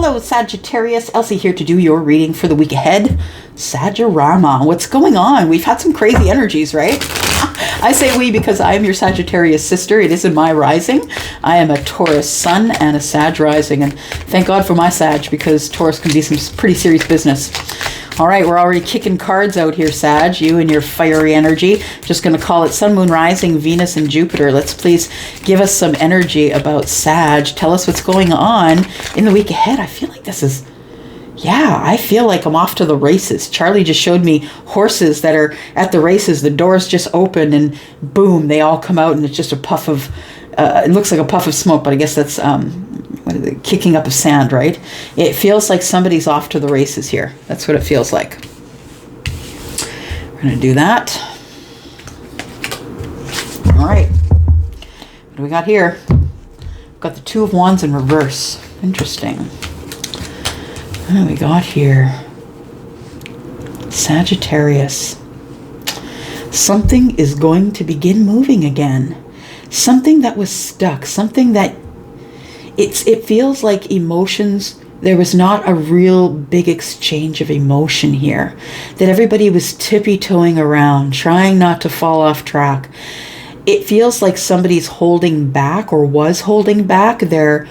Hello, Sagittarius. Elsie here to do your reading for the week ahead. Sagirama, what's going on? We've had some crazy energies, right? I say we because I am your Sagittarius sister. It is in my rising. I am a Taurus sun and a Sag rising. And thank God for my Sag, because Taurus can be some pretty serious business. All right, we're already kicking cards out here, Sag. You and your fiery energy. Just going to call it Sun, Moon, Rising, Venus, and Jupiter. Let's please give us some energy about Sag. Tell us what's going on in the week ahead. I feel like this is... Yeah, I feel like I'm off to the races. Charlie just showed me horses that are at the races. The doors just open and boom, they all come out and it's just a puff of... it looks like a puff of smoke, but I guess that's... what is it? Kicking up of sand, right? It feels like somebody's off to the races here. That's what it feels like. We're going to do that. All right. What do we got here? We've got the Two of Wands in reverse. Interesting. What do we got here? Sagittarius. Something is going to begin moving again. Something that was stuck. Something that it feels like emotions, there was not a real big exchange of emotion here. That everybody was tippy-toeing around, trying not to fall off track. It feels like somebody's holding back or was holding back their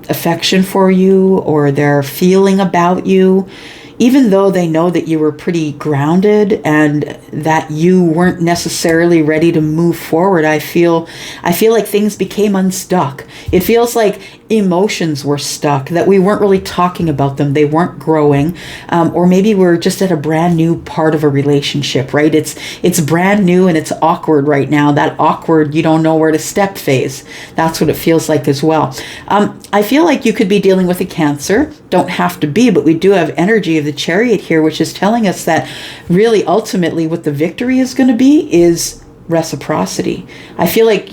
affection for you or their feeling about you, even though they know that you were pretty grounded and that you weren't necessarily ready to move forward. I feel like things became unstuck. It feels like emotions were stuck, that we weren't really talking about them. They weren't growing. Or maybe we're just at a brand new part of a relationship, right? It's brand new and it's awkward right now. That awkward, you don't know where to step phase. That's what it feels like as well. I feel like you could be dealing with a Cancer. Don't have to be, but we do have energy of the Chariot here, which is telling us that really ultimately what the victory is going to be is reciprocity. I feel like,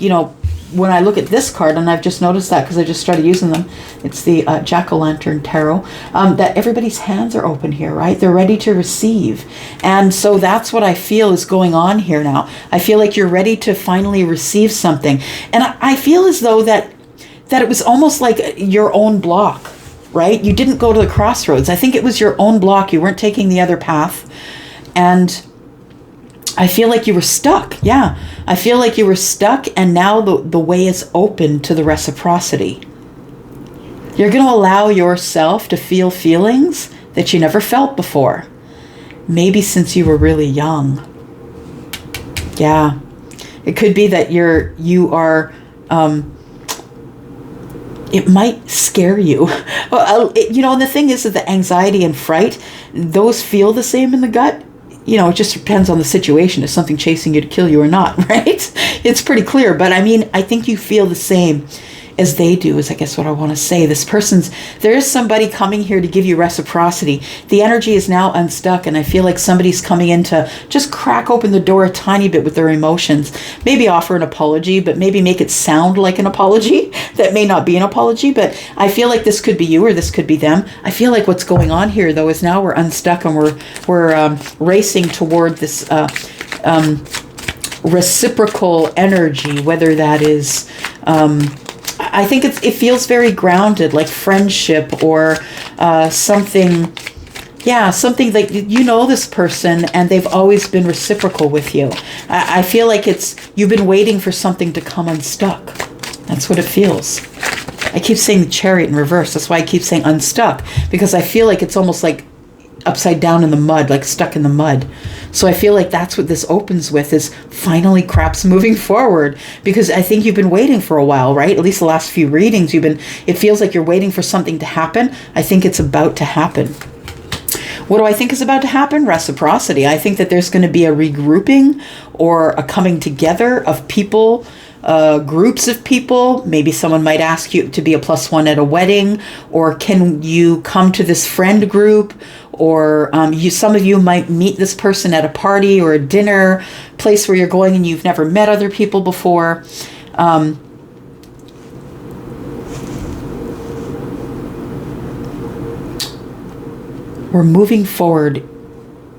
when I look at this card, and I've just noticed that because I just started using them, it's the Jack-o'-lantern tarot, that everybody's hands are open here, right? They're ready to receive. And so that's what I feel is going on here now. I feel like you're ready to finally receive something. And I feel as though that it was almost like your own block, right? You didn't go to the crossroads. I think it was your own block. You weren't taking the other path. And I feel like you were stuck. Yeah, I feel like you were stuck, and now the way is open to the reciprocity. You're going to allow yourself to feel feelings that you never felt before. Maybe since you were really young. Yeah, it could be that you are... it might scare you. And the thing is that the anxiety and fright, those feel the same in the gut. It just depends on the situation. Is something chasing you to kill you or not, right? It's pretty clear. But I think you feel the same as they do, is I guess what I want to say. There is somebody coming here to give you reciprocity. The energy is now unstuck, and I feel like somebody's coming in to just crack open the door a tiny bit with their emotions. Maybe offer an apology, but maybe make it sound like an apology. That may not be an apology, but I feel like this could be you or this could be them. I feel like what's going on here, though, is now we're unstuck and we're racing toward this reciprocal energy, whether that is... I think it feels very grounded, like friendship or something. Yeah, something like this person and they've always been reciprocal with you. I feel like you've been waiting for something to come unstuck. That's what it feels. I keep saying the Chariot in reverse. That's why I keep saying unstuck, because I feel like it's almost like upside down in the mud, like stuck in the mud. So I feel like that's what this opens with, is finally crap's moving forward, because I think you've been waiting for a while, right? At least the last few readings, it feels like you're waiting for something to happen. I think it's about to happen. What do I think is about to happen? Reciprocity. I think that there's going to be a regrouping or a coming together of people, groups of people. Maybe someone might ask you to be a +1 at a wedding, or can you come to this friend group, or some of you might meet this person at a party or a dinner place where you're going and you've never met other people before. We're moving forward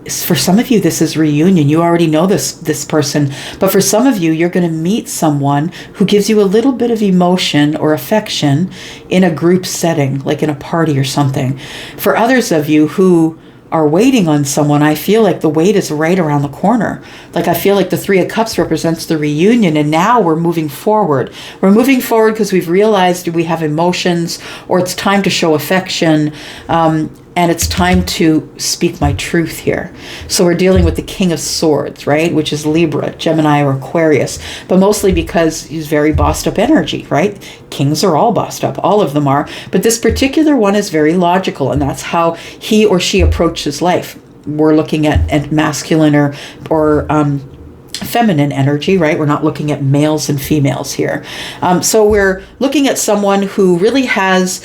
for some of you, this is reunion. You already know this person, but for some of you, you're going to meet someone who gives you a little bit of emotion or affection in a group setting, like in a party or something. For others of you who are waiting on someone, I feel like the wait is right around the corner. Like I feel like the Three of Cups represents the reunion, and now we're moving forward. We're moving forward because we've realized we have emotions, or it's time to show affection. And it's time to speak my truth here. So we're dealing with the King of Swords, right? Which is Libra, Gemini, or Aquarius. But mostly because he's very bossed up energy, right? Kings are all bossed up. All of them are. But this particular one is very logical. And that's how he or she approaches life. We're looking at masculine or feminine energy, right? We're not looking at males and females here. So we're looking at someone who really has...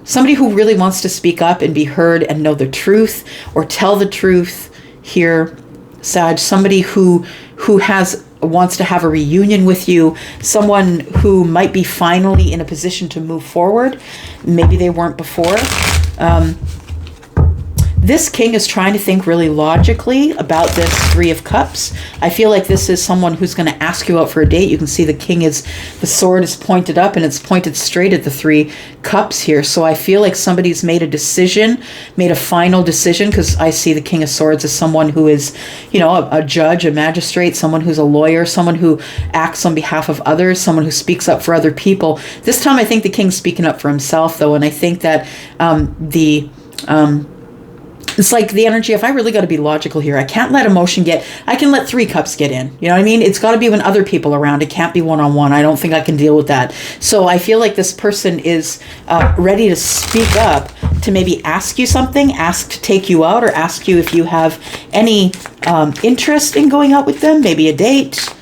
somebody who really wants to speak up and be heard and know the truth or tell the truth here, Sag. Somebody who wants to have a reunion with you. Someone who might be finally in a position to move forward. Maybe they weren't before. This king is trying to think really logically about this Three of Cups. I feel like this is someone who's going to ask you out for a date. You can see the sword is pointed up and it's pointed straight at the Three Cups here. So I feel like somebody's made a final decision, because I see the King of Swords as someone who is, a judge, a magistrate, someone who's a lawyer, someone who acts on behalf of others, someone who speaks up for other people. This time I think the king's speaking up for himself, though, and I think that it's like the energy, if I really got to be logical here, I can't let emotion I can let Three Cups get in. You know what I mean? It's got to be when other people are around. It can't be one-on-one. I don't think I can deal with that. So I feel like this person is ready to speak up, to maybe ask you something, ask to take you out, or ask you if you have any interest in going out with them, maybe a date.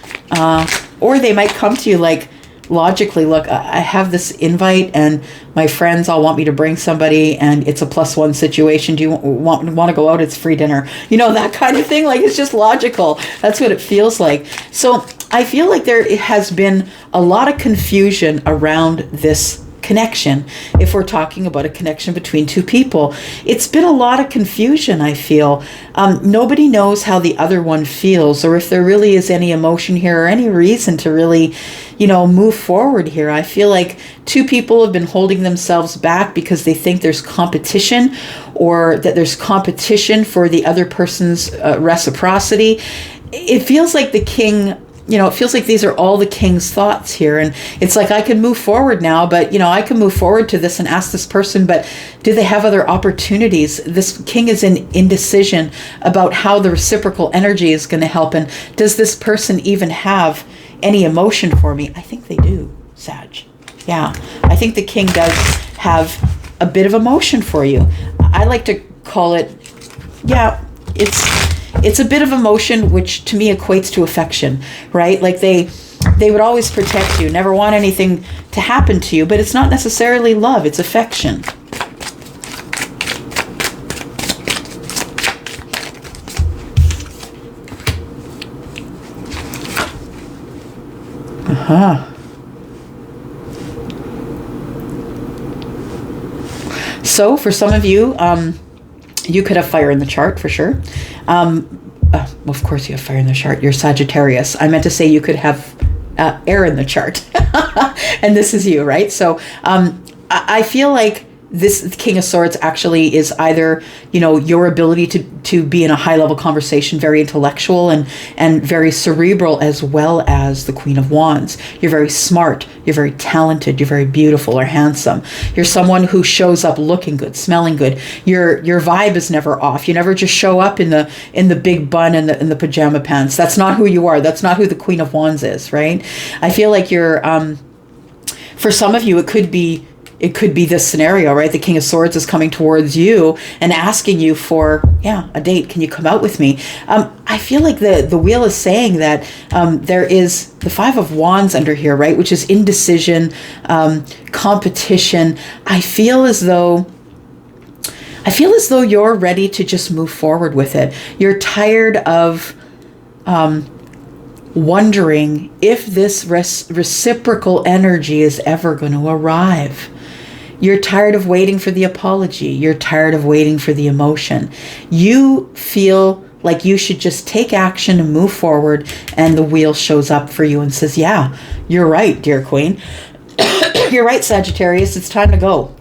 Or they might come to you like, logically, look, I have this invite and my friends all want me to bring somebody and it's a +1 situation. Do you want to go out? It's free dinner. That kind of thing. Like, it's just logical. That's what it feels like. So I feel like there has been a lot of confusion around this connection. If we're talking about a connection between two people, it's been a lot of confusion, I feel. Nobody knows how the other one feels, or if there really is any emotion here or any reason to really, move forward here. I feel like two people have been holding themselves back because they think there's competition, or that there's competition for the other person's reciprocity. It feels like the king... it feels like these are all the king's thoughts here. And it's like, I can move forward now, but, I can move forward to this and ask this person, but do they have other opportunities? This king is in indecision about how the reciprocal energy is going to help. And does this person even have any emotion for me? I think they do, Sag. Yeah, I think the king does have a bit of emotion for you. I like to call it, it's a bit of emotion, which to me equates to affection, right? Like they would always protect you, never want anything to happen to you, but it's not necessarily love, it's affection. So for some of you, you could have fire in the chart for sure. Of course you have fire in the chart. You're Sagittarius. I meant to say you could have air in the chart. And this is you, right? So I feel like this King of Swords actually is either, your ability to be in a high level conversation, very intellectual and very cerebral, as well as the Queen of Wands. You're very smart. You're very talented. You're very beautiful or handsome. You're someone who shows up looking good, smelling good. Your vibe is never off. You never just show up in the big bun and the pajama pants. That's not who you are. That's not who the Queen of Wands is, right? I feel like you're, for some of you, it could be this scenario, right? The King of Swords is coming towards you and asking you for, a date. Can you come out with me? I feel like the wheel is saying that there is the Five of Wands under here, right? Which is indecision, competition. I feel as though you're ready to just move forward with it. You're tired of wondering if this reciprocal energy is ever going to arrive. You're tired of waiting for the apology. You're tired of waiting for the emotion. You feel like you should just take action and move forward, and the wheel shows up for you and says, yeah, you're right, dear Queen. You're right, Sagittarius. It's time to go.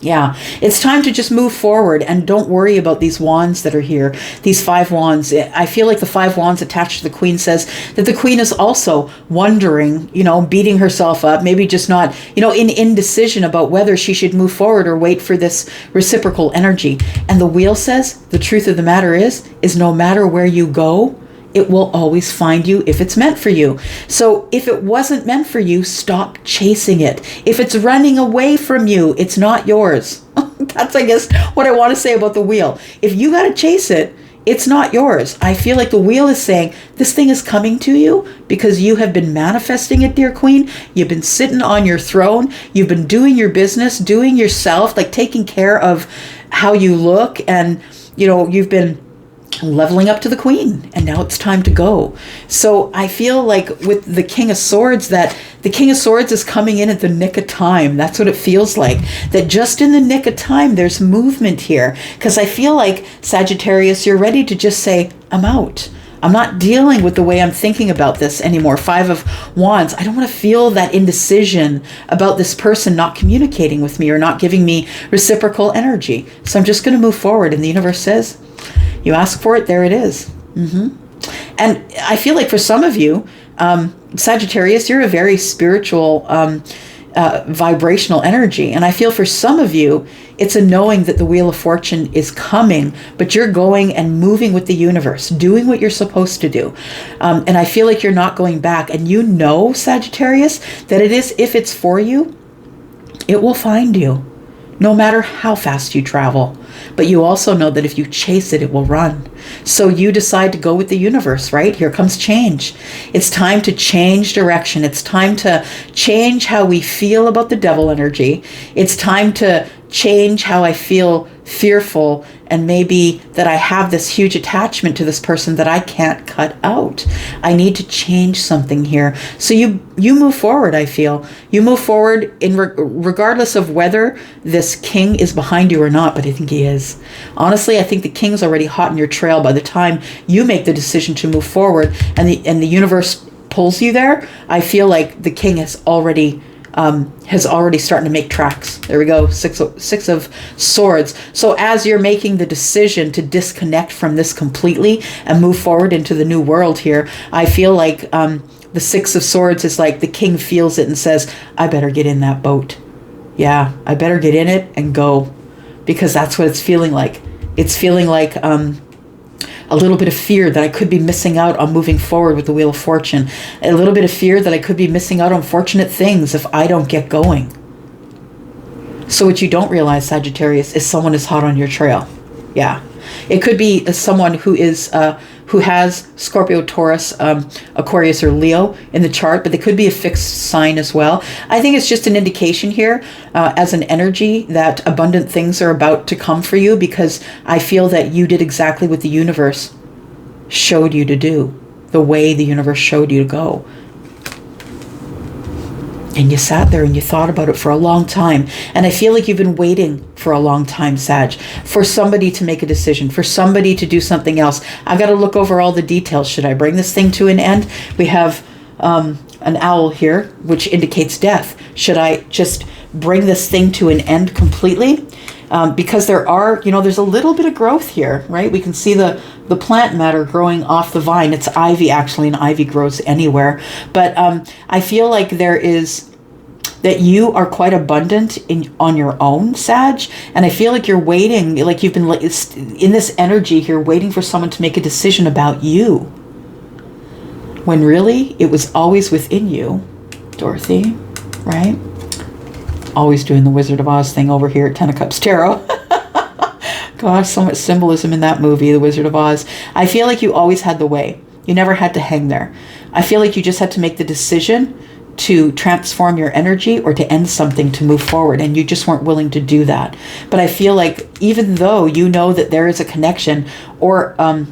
Yeah, it's time to just move forward and don't worry about these wands that are here, these 5 wands. I feel like the 5 wands attached to the Queen says that the Queen is also wondering, beating herself up, maybe just not, in indecision about whether she should move forward or wait for this reciprocal energy. And the wheel says the truth of the matter is no matter where you go, it will always find you if it's meant for you. So if it wasn't meant for you, stop chasing it. If it's running away from you, it's not yours. That's, I guess, what I want to say about the wheel. If you got to chase it, it's not yours. I feel like the wheel is saying, this thing is coming to you because you have been manifesting it, dear Queen. You've been sitting on your throne. You've been doing your business, doing yourself, like taking care of how you look. And, you've been leveling up to the Queen, and now it's time to go. So I feel like with the King of Swords, that the King of Swords is coming in at the nick of time. That's what it feels like, that just in the nick of time there's movement here, because I feel like, Sagittarius, you're ready to just say, I'm out. I'm not dealing with the way I'm thinking about this anymore. 5 of Wands. I don't want to feel that indecision about this person not communicating with me or not giving me reciprocal energy. So I'm just going to move forward. And the universe says, you ask for it, there it is. And I feel like for some of you, Sagittarius, you're a very spiritual, vibrational energy. And I feel for some of you, it's a knowing that the Wheel of Fortune is coming, but you're going and moving with the universe, doing what you're supposed to do. And I feel like you're not going back. And Sagittarius, that it is, if it's for you, it will find you, no matter how fast you travel. But you also know that if you chase it, it will run. So you decide to go with the universe, right? Here comes change. It's time to change direction. It's time to change how we feel about the devil energy. It's time to change how I feel fearful, and maybe that I have this huge attachment to this person that I can't cut out. I need to change something here. So you move forward, I feel. You move forward regardless of whether this king is behind you or not, but I think he is. Honestly, I think the king's already hot in your trail by the time you make the decision to move forward, and the universe pulls you there. I feel like the king has already starting to make tracks. There we go, six of Swords. So as you're making the decision to disconnect from this completely and move forward into the new world here, I feel like the 6 of Swords is like the king feels it and says, I better get in that boat. Yeah, I better get in it and go, because that's what it's feeling like. It's feeling like a little bit of fear that I could be missing out on moving forward with the Wheel of Fortune. A little bit of fear that I could be missing out on fortunate things if I don't get going. So what you don't realize, Sagittarius, is someone is hot on your trail. Yeah. It could be someone who has Scorpio, Taurus, Aquarius, or Leo in the chart, but they could be a fixed sign as well. I think it's just an indication here as an energy that abundant things are about to come for you, because I feel that you did exactly what the universe showed you to do, the way the universe showed you to go. And you sat there and you thought about it for a long time. And I feel like you've been waiting for a long time, Sag, for somebody to make a decision, for somebody to do something else. I've got to look over all the details. Should I bring this thing to an end? We have an owl here, which indicates death. Should I just bring this thing to an end completely? Because there's a little bit of growth here, right? We can see the plant matter growing off the vine. It's ivy, actually, and ivy grows anywhere. But I feel like that you are quite abundant on your own, Sag. And I feel like you're waiting, like you've been in this energy here, waiting for someone to make a decision about you. When really, it was always within you, Dorothy, right? Always doing the Wizard of Oz thing over here at 10 of Cups Tarot. Gosh, so much symbolism in that movie, The Wizard of Oz. I feel like you always had the way. You never had to hang there. I feel like you just had to make the decision to transform your energy or to end something to move forward, and you just weren't willing to do that. But I feel like even though you know that there is a connection, or what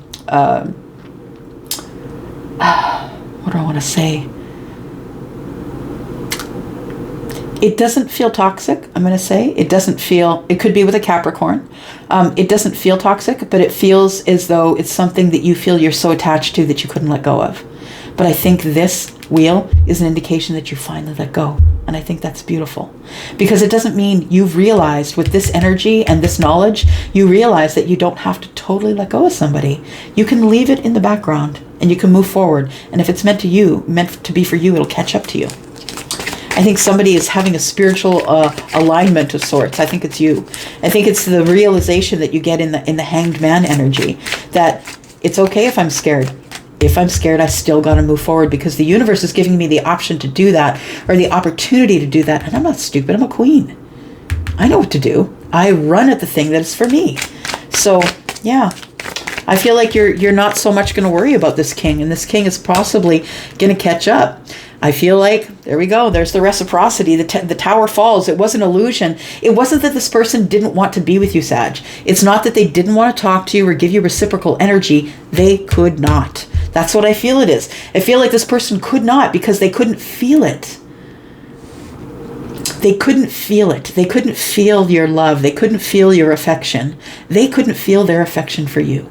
do I want to say? It doesn't feel toxic, I'm going to say. It doesn't feel, it could be with a Capricorn. It doesn't feel toxic, but it feels as though it's something that you feel you're so attached to that you couldn't let go of. But I think this wheel is an indication that you finally let go. And I think that's beautiful. Because it doesn't mean you've realized with this energy and this knowledge, you realize that you don't have to totally let go of somebody. You can leave it in the background and you can move forward. And if it's meant to be for you, it'll catch up to you. I think somebody is having a spiritual alignment of sorts. I think it's you. I think it's the realization that you get in the Hanged Man energy, that it's okay if I'm scared. If I'm scared, I still got to move forward because the universe is giving me the option to do that, or the opportunity to do that. And I'm not stupid. I'm a queen. I know what to do. I run at the thing that is for me. So yeah, I feel like you're not so much going to worry about this king, and this king is possibly going to catch up. I feel like, there we go, there's the reciprocity, the tower falls. It was an illusion. It wasn't that this person didn't want to be with you, Sag. It's not that they didn't want to talk to you or give you reciprocal energy. They could not. That's what I feel it is. I feel like this person could not because they couldn't feel it. They couldn't feel it. They couldn't feel your love. They couldn't feel your affection. They couldn't feel their affection for you.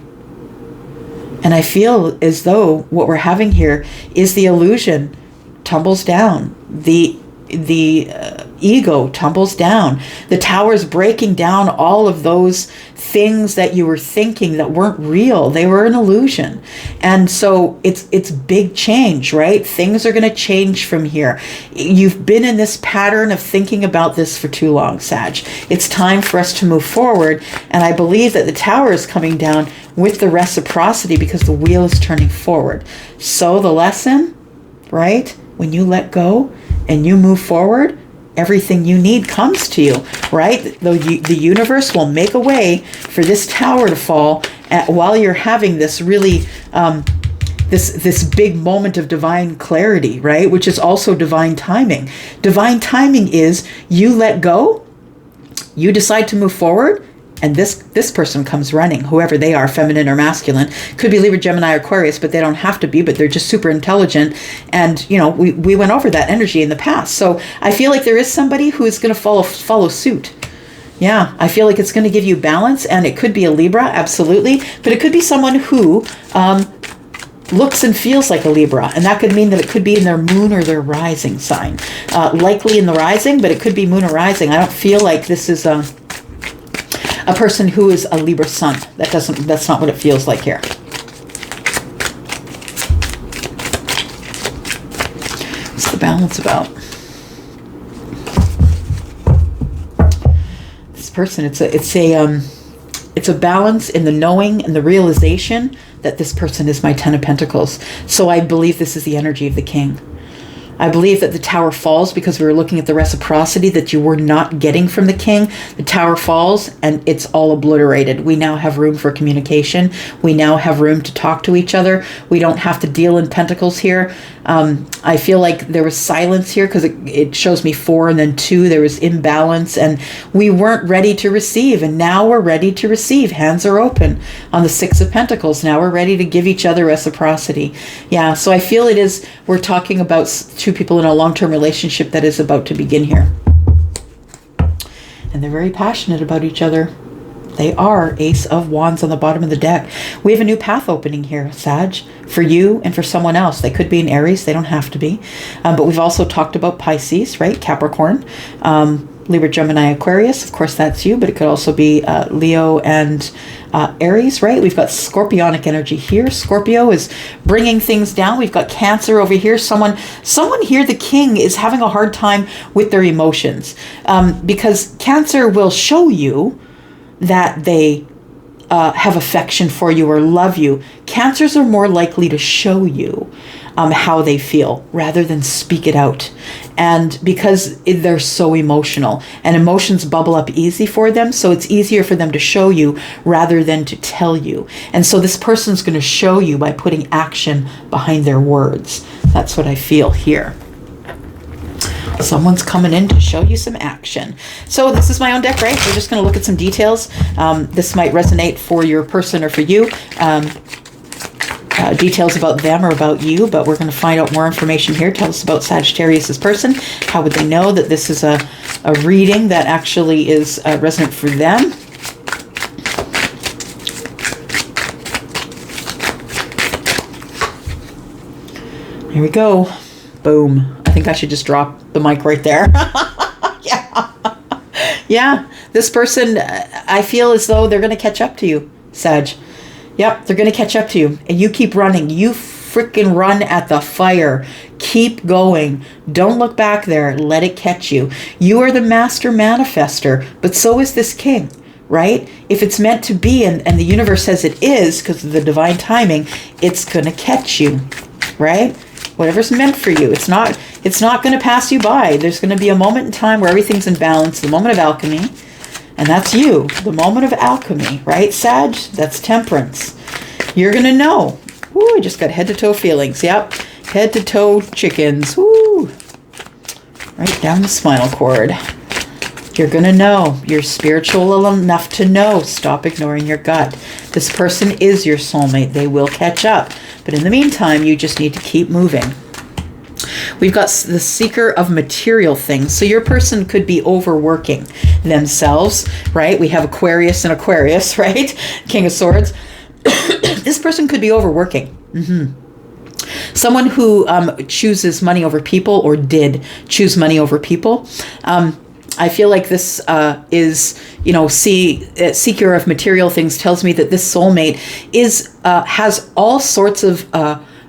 And I feel as though what we're having here is the illusion tumbles down. The ego tumbles down. The tower's breaking down all of those things that you were thinking that weren't real. They were an illusion. And so it's big change, right? Things are going to change from here. You've been in this pattern of thinking about this for too long, Sag. It's time for us to move forward. And I believe that the tower is coming down with the reciprocity because the wheel is turning forward. So the lesson, right? When you let go and you move forward, everything you need comes to you, right? The universe will make a way for this tower to fall while you're having this really, this big moment of divine clarity, right? Which is also divine timing. Divine timing is you let go, you decide to move forward, and this person comes running, whoever they are, feminine or masculine. Could be Libra, Gemini, or Aquarius, but they don't have to be, but they're just super intelligent. And, you know, we went over that energy in the past. So I feel like there is somebody who is going to follow suit. Yeah, I feel like it's going to give you balance, and it could be a Libra, absolutely. But it could be someone who looks and feels like a Libra, and that could mean that it could be in their moon or their rising sign. Likely in the rising, but it could be moon or rising. I don't feel like this is a person who is a Libra sun. That's not what it feels like here. What's the balance about? This person, it's a balance in the knowing and the realization that this person is my Ten of Pentacles. So I believe this is the energy of the king. I believe that the tower falls because we were looking at the reciprocity that you were not getting from the king. The tower falls and it's all obliterated. We now have room for communication. We now have room to talk to each other. We don't have to deal in pentacles here. I feel like there was silence here because it shows me 4 and then 2. There was imbalance and we weren't ready to receive. And now we're ready to receive. Hands are open on the 6 of Pentacles. Now we're ready to give each other reciprocity. Yeah, so I feel we're talking about 2 people in a long-term relationship that is about to begin here. And they're very passionate about each other. They are Ace of Wands on the bottom of the deck. We have a new path opening here, Sag, for you and for someone else. They could be in Aries. They don't have to be. But we've also talked about Pisces, right? Capricorn, Libra, Gemini, Aquarius. Of course, that's you, but it could also be Leo and Aries, right? We've got Scorpionic energy here. Scorpio is bringing things down. We've got Cancer over here. Someone here, the king, is having a hard time with their emotions because Cancer will show you that they have affection for you or love you. Cancers are more likely to show you how they feel rather than speak it out. And because they're so emotional and emotions bubble up easy for them, so it's easier for them to show you rather than to tell you. And so this person's going to show you by putting action behind their words. That's what I feel here. Someone's coming in to show you some action. So this is my own deck, right? We're just going to look at some details. This might resonate for your person or for you. details about them or about you, but we're going to find out more information here. Tell us about Sagittarius' person. How would they know that this is a reading that actually is resonant for them? Here we go. Boom. I think I should just drop the mic right there. Yeah. This person, I feel as though they're going to catch up to you, Sag. Yep, they're going to catch up to you. And you keep running. You freaking run at the fire. Keep going. Don't look back there. Let it catch you. You are the master manifester, but so is this king, right? If it's meant to be, and the universe says it is, because of the divine timing, it's going to catch you, right? Whatever's meant for you. It's not going to pass you by. There's going to be a moment in time where everything's in balance, the moment of alchemy. And that's you, the moment of alchemy, right, Sag? That's temperance. You're going to know. Woo, I just got head to toe feelings. Yep. Head to toe chickens. Woo. Right down the spinal cord. You're going to know. You're spiritual enough to know. Stop ignoring your gut. This person is your soulmate. They will catch up. But in the meantime, you just need to keep moving. We've got the seeker of material things. So your person could be overworking themselves, right? We have Aquarius and Aquarius, right? King of Swords. This person could be overworking. Someone who chooses money over people, or did choose money over people. I feel like this is, seeker of material things tells me that this soulmate has all sorts of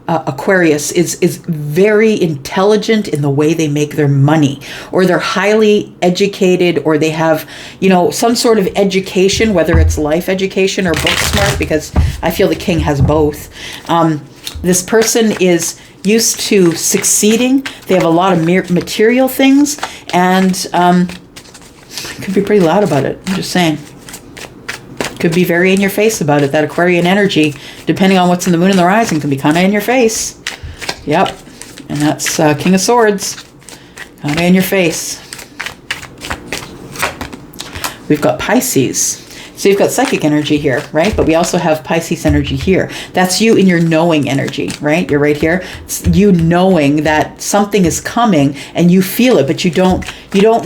Aquarius is very intelligent in the way they make their money, or they're highly educated, or they have, some sort of education, whether it's life education or book smart, because I feel the king has both. This person is used to succeeding. They have a lot of material things, and could be pretty loud about it. I'm just saying. Could be very in your face about it. That Aquarian energy, depending on what's in the moon and the rising, can be kind of in your face. Yep. And that's King of Swords. Kind of in your face. We've got Pisces. So you've got psychic energy here, right? But we also have Pisces energy here. That's you in your knowing energy, right? You're right here. It's you knowing that something is coming and you feel it, but you don't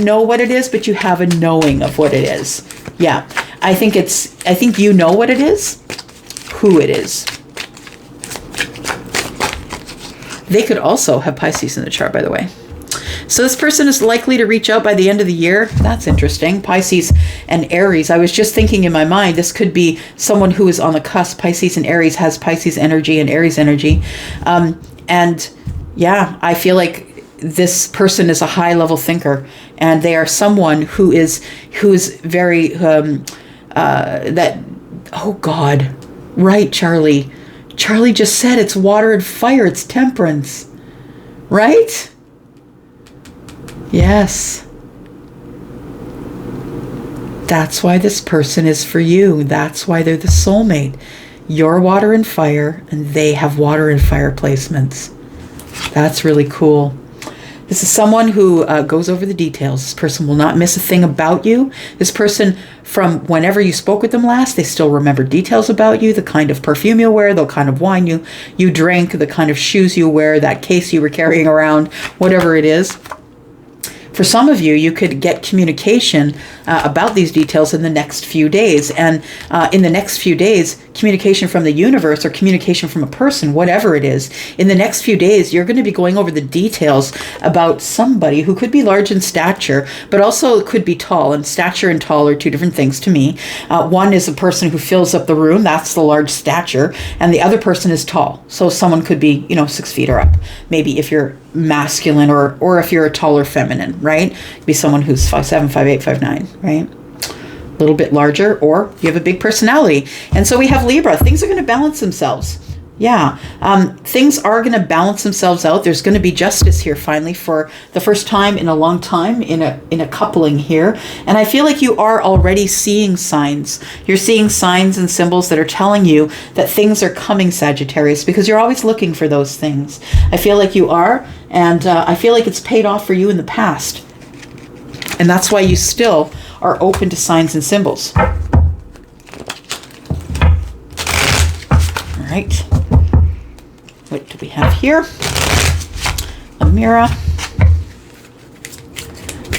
know what it is, but you have a knowing of what it is. Yeah. I think you know what it is, who it is. They could also have Pisces in the chart, by the way. So this person is likely to reach out by the end of the year. That's interesting. Pisces and Aries. I was just thinking in my mind, this could be someone who is on the cusp. Pisces and Aries has Pisces energy and Aries energy. And yeah, I feel like this person is a high level thinker, and they are someone who is very, oh God, right, Charlie. Charlie just said it's water and fire. It's temperance, right? Yes. That's why this person is for you. That's why they're the soulmate. You're water and fire, and they have water and fire placements. That's really cool. This is someone who goes over the details. This person will not miss a thing about you. This person, from whenever you spoke with them last, they still remember details about you, the kind of perfume you wear, the kind of wine you drink, the kind of shoes you wear, that case you were carrying around, whatever it is. For some of you, you could get communication about these details in the next few days. And in the next few days, communication from the universe or communication from a person, whatever it is, in the next few days, you're going to be going over the details about somebody who could be large in stature, but also could be tall. And stature and tall are two different things to me. One is a person who fills up the room. That's the large stature. And the other person is tall. So someone could be, 6 feet or up. Maybe if you're masculine, or if you're a taller feminine, right? Be someone who's 5'7", 5'8", 5'9", right? A little bit larger, or you have a big personality. And so we have Libra. Things are going to balance themselves. Yeah. Things are going to balance themselves out. There's going to be justice here finally for the first time in a long time in a coupling here. And I feel like you are already seeing signs. You're seeing signs and symbols that are telling you that things are coming, Sagittarius, because you're always looking for those things. I feel like you are, and I feel like it's paid off for you in the past. And that's why you still are open to signs and symbols. All right. What do we have here? Amira.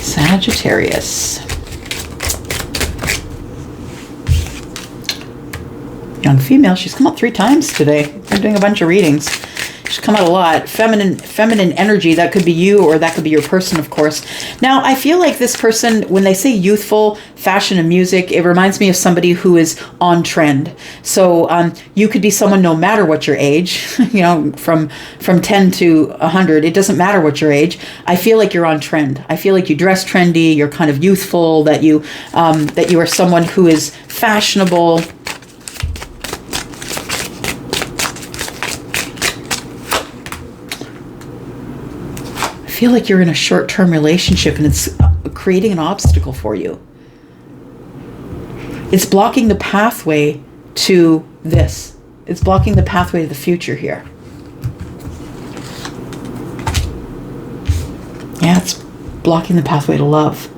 Sagittarius. Young female. She's come up 3 times today. I'm doing a bunch of readings. She's come out a lot. Feminine energy. That could be you, or that could be your person, of course. Now, I feel like this person, when they say youthful, fashion and music, it reminds me of somebody who is on trend. So you could be someone no matter what your age, you know, from 10 to 100. It doesn't matter what your age. I feel like you're on trend. I feel like you dress trendy. You're kind of youthful. That you are someone who is fashionable. I feel like you're in a short-term relationship and it's creating an obstacle for you. It's blocking the pathway to this. It's blocking the pathway to the future here. Yeah, it's blocking the pathway to love.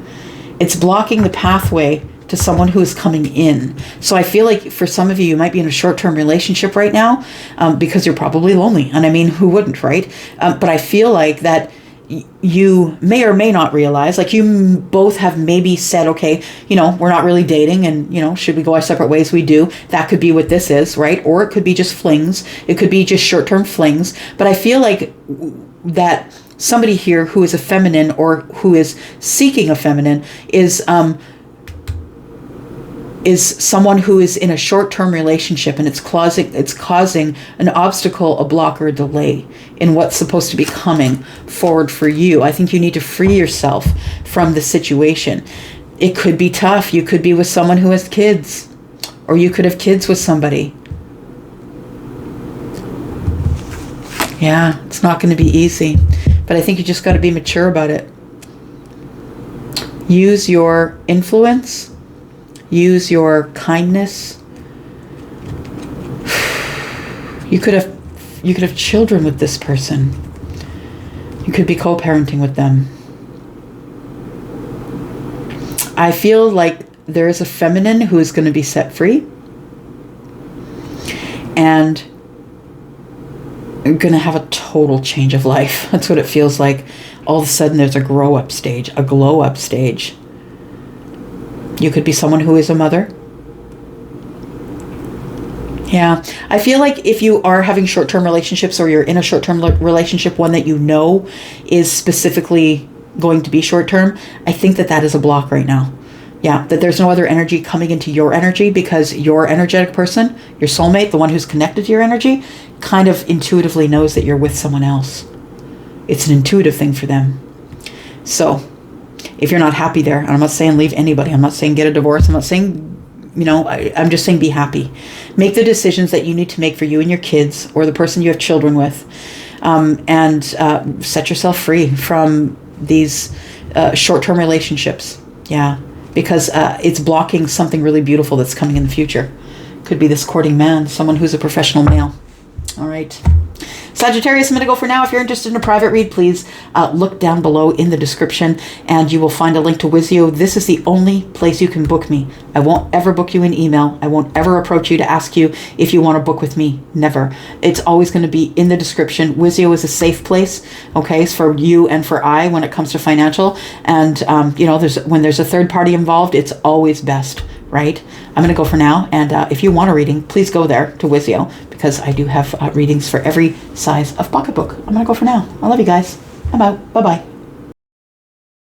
It's blocking the pathway to someone who is coming in. So I feel like for some of you, you might be in a short-term relationship right now because you're probably lonely. And I mean, who wouldn't, right? But I feel like that you may or may not realize, like you both have maybe said, okay, you know, we're not really dating and, you know, should we go our separate ways? We do. That could be what this is, right? Or it could be just flings. It could be just short-term flings. But I feel like that somebody here who is a feminine or who is seeking a feminine is someone who is in a short-term relationship, and it's causing an obstacle, a block, or a delay in what's supposed to be coming forward for you. I think you need to free yourself from the situation. It could be tough. You could be with someone who has kids, or you could have kids with somebody. Yeah, it's not going to be easy, but I think you just got to be mature about it. Use your influence. Use your kindness. You could have children with this person. You could be co-parenting with them. I feel like there is a feminine who is going to be set free and going to have a total change of life. That's what it feels like. All of a sudden there's a grow-up stage, a glow-up stage. You could be someone who is a mother. Yeah, I feel like if you are having short-term relationships or you're in a short-term relationship, one that you know is specifically going to be short-term, I think that is a block right now. Yeah, that there's no other energy coming into your energy because your energetic person, your soulmate, the one who's connected to your energy, kind of intuitively knows that you're with someone else. It's an intuitive thing for them. So if you're not happy there, and I'm not saying leave anybody, I'm not saying get a divorce, I'm not saying, you know, I'm just saying be happy. Make the decisions that you need to make for you and your kids or the person you have children with, and set yourself free from these short-term relationships. Yeah, because it's blocking something really beautiful that's coming in the future. Could be this courting man, someone who's a professional male. All right. Sagittarius, I'm going to go for now. If you're interested in a private read, please look down below in the description and you will find a link to Wizio. This is the only place you can book me. I won't ever book you in email. I won't ever approach you to ask you if you want to book with me. Never. It's always going to be in the description. Wizio is a safe place, okay, for you and for I when it comes to financial. And, you know, when there's a third party involved, it's always best, right? I'm going to go for now. And if you want a reading, please go there to Wizio because I do have readings for every size of pocketbook. I'm going to go for now. I love you guys. I'm out. Bye-bye.